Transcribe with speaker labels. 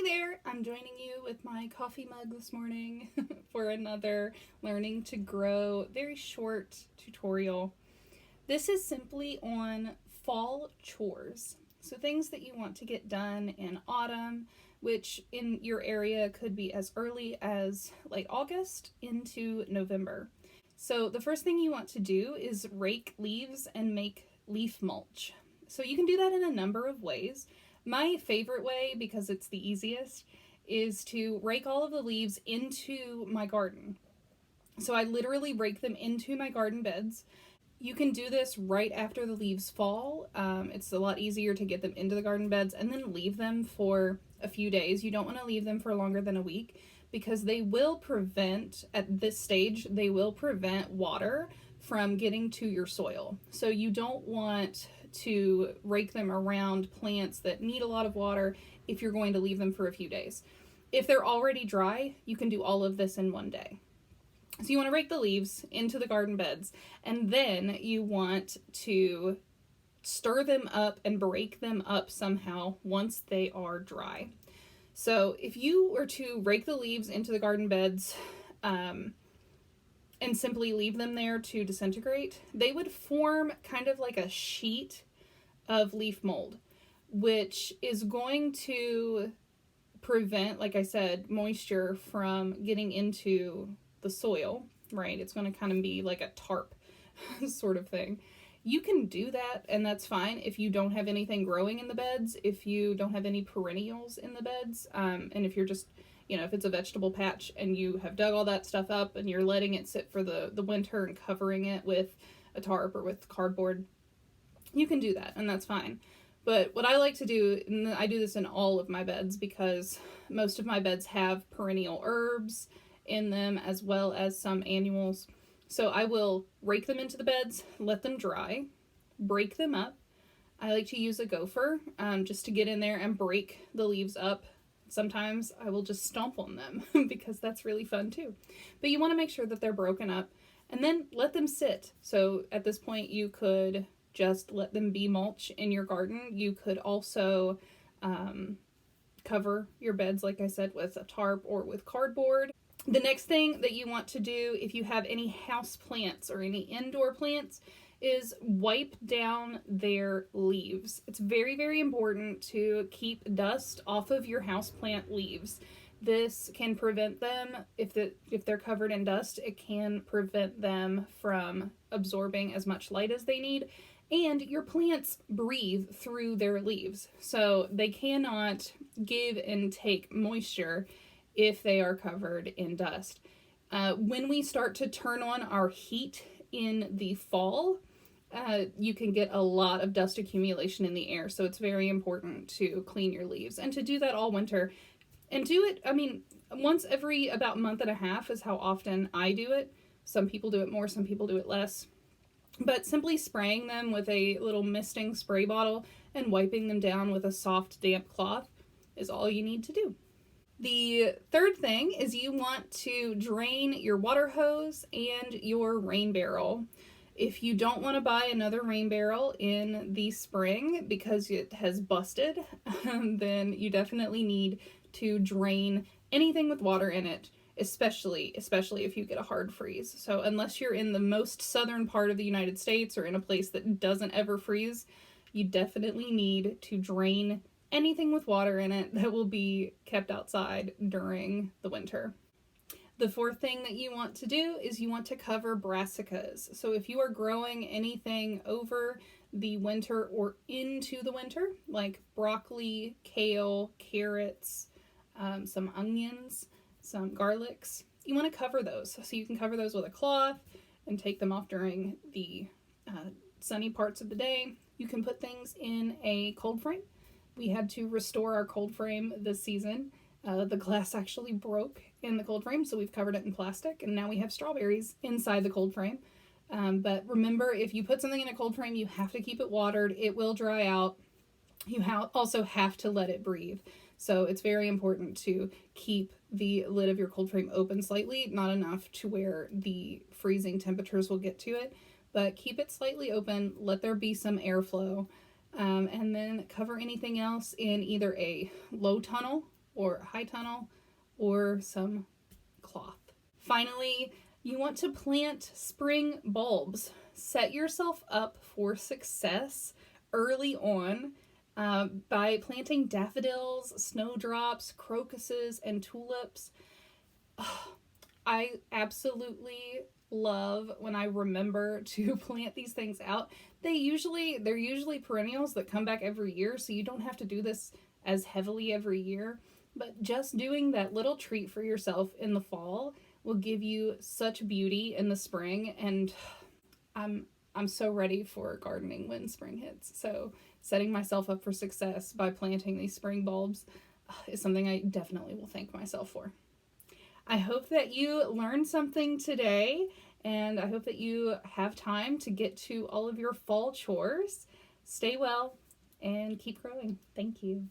Speaker 1: there! I'm joining you with my coffee mug this morning for another Learning to Grow very short tutorial. This is simply on fall chores. So things that you want to get done in autumn, which in your area could be as early as late August into November. So the first thing you want to do is rake leaves and make leaf mulch. So you can do that in a number of ways. My favorite way, because it's the easiest, is to rake all of the leaves into my garden. So I literally rake them into my garden beds. You can do this right after the leaves fall. It's a lot easier to get them into the garden beds and then leave them for a few days. You don't want to leave them for longer than a week because they will prevent, at this stage, they will prevent water from getting to your soil. So you don't want to rake them around plants that need a lot of water if you're going to leave them for a few days. If they're already dry, you can do all of this in one day. So you want to rake the leaves into the garden beds, and then you want to stir them up and break them up somehow once they are dry. So if you were to rake the leaves into the garden beds and simply leave them there to disintegrate, they would form kind of like a sheet of leaf mold, which is going to prevent, like I said, moisture from getting into the soil, right? It's going to kind of be like a tarp sort of thing. You can do that, and that's fine if you don't have anything growing in the beds, if you don't have any perennials in the beds, and if you're just, if it's a vegetable patch and you have dug all that stuff up and you're letting it sit for the winter and covering it with a tarp or with cardboard, you can do that, and that's fine. But what I like to do, and I do this in all of my beds because most of my beds have perennial herbs in them as well as some annuals. So I will rake them into the beds, let them dry, break them up. I like to use a gopher just to get in there and break the leaves up. Sometimes I will just stomp on them because that's really fun too. But you want to make sure that they're broken up and then let them sit. So at this point you could just let them be mulch in your garden. You could also cover your beds, like I said, with a tarp or with cardboard. The next thing that you want to do if you have any house plants or any indoor plants is wipe down their leaves. It's very, very important to keep dust off of your houseplant leaves. This can prevent them, if they're covered in dust, it can prevent them from absorbing as much light as they need. And your plants breathe through their leaves, so they cannot give and take moisture if they are covered in dust. When we start to turn on our heat in the fall, you can get a lot of dust accumulation in the air, so it's very important to clean your leaves and to do that all winter. And do it, once every about month and a half is how often I do it. Some people do it more, some people do it less. But simply spraying them with a little misting spray bottle and wiping them down with a soft, damp cloth is all you need to do. The third thing is you want to drain your water hose and your rain barrel. If you don't want to buy another rain barrel in the spring because it has busted, then you definitely need to drain anything with water in it, especially if you get a hard freeze. So unless you're in the most southern part of the United States or in a place that doesn't ever freeze, you definitely need to drain anything with water in it that will be kept outside during the winter. The fourth thing that you want to do is you want to cover brassicas. So if you are growing anything over the winter or into the winter, like broccoli, kale, carrots, some onions, some garlics, you want to cover those. So you can cover those with a cloth and take them off during the sunny parts of the day. You can put things in a cold frame. We had to restore our cold frame this season. The glass actually broke in the cold frame, so we've covered it in plastic, and now we have strawberries inside the cold frame. But remember, if you put something in a cold frame, you have to keep it watered. It will dry out. You also have to let it breathe. So it's very important to keep the lid of your cold frame open slightly, not enough to where the freezing temperatures will get to it, but keep it slightly open, let there be some airflow. And then cover anything else in either a low tunnel or a high tunnel or some cloth. Finally, you want to plant spring bulbs. Set yourself up for success early on by planting daffodils, snowdrops, crocuses, and tulips. I absolutely love when I remember to plant these things out. They're usually perennials that come back every year, so you don't have to do this as heavily every year. But just doing that little treat for yourself in the fall will give you such beauty in the spring, and I'm so ready for gardening when spring hits. So setting myself up for success by planting these spring bulbs is something I definitely will thank myself for. I hope that you learned something today, and I hope that you have time to get to all of your fall chores. Stay well and keep growing. Thank you.